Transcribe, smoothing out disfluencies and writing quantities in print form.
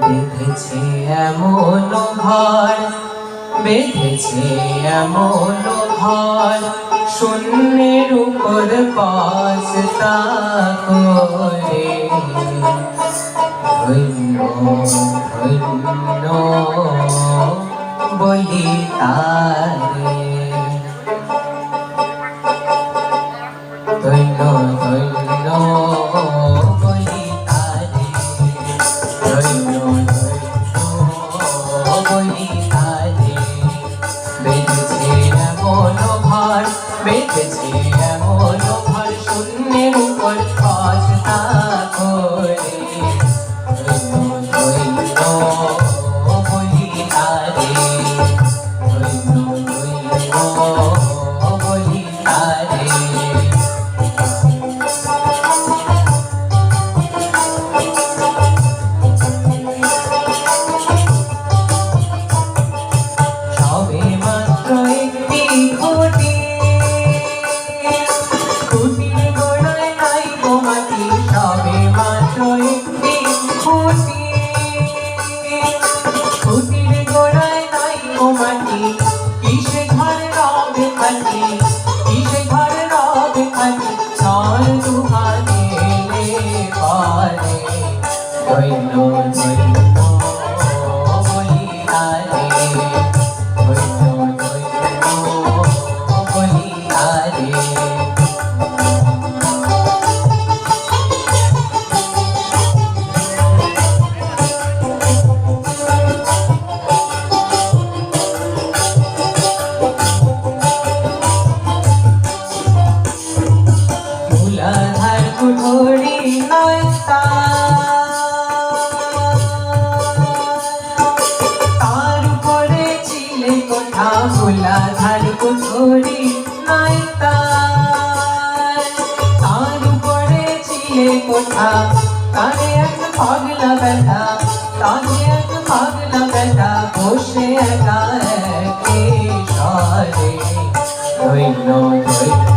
বেঁধেছে এমন ঘর, বেঁধেছে এমন ঘর, শূন্যের উপর পাঁচটা করে। ধন্য ধন্য বলি তারে, ধন্য ধন্য বলি তারে, ধন্য ধন্য বলি তারে। বেঁধেছে এমন ঘর, বেঁধেছে এমন ঘর, শূন্যের উপর পাঁচটা করে। ধন্য ধন্য বলি তারে, ধন্য ধন্য বলি তারে। সবে মাত্র একটি খুঁটি, খুঁটির গোড়ায় নাই গো মাটি। সবে মাত্র একটি খুঁটি, খুঁটির গোড়ায় নাই গো মাটি। কিসে ঘর রবে খাটি, কিসে ঘর রবে খাটি, চল দুহা গেলে পারে। ধন্য ধন্য বলি তারে, ধন্য ধন্য বলি তারে। মূলাধার কুঠরি নয় তার উপরে ছিলে কোঠা। মূলাধার কুঠরি নয় তার উপরে ছিলে কোঠা। তারে এক পাগলা বেটা, তারে এক পাগলা বেটা, বসে একা একে সরে। ধন্য ধন্য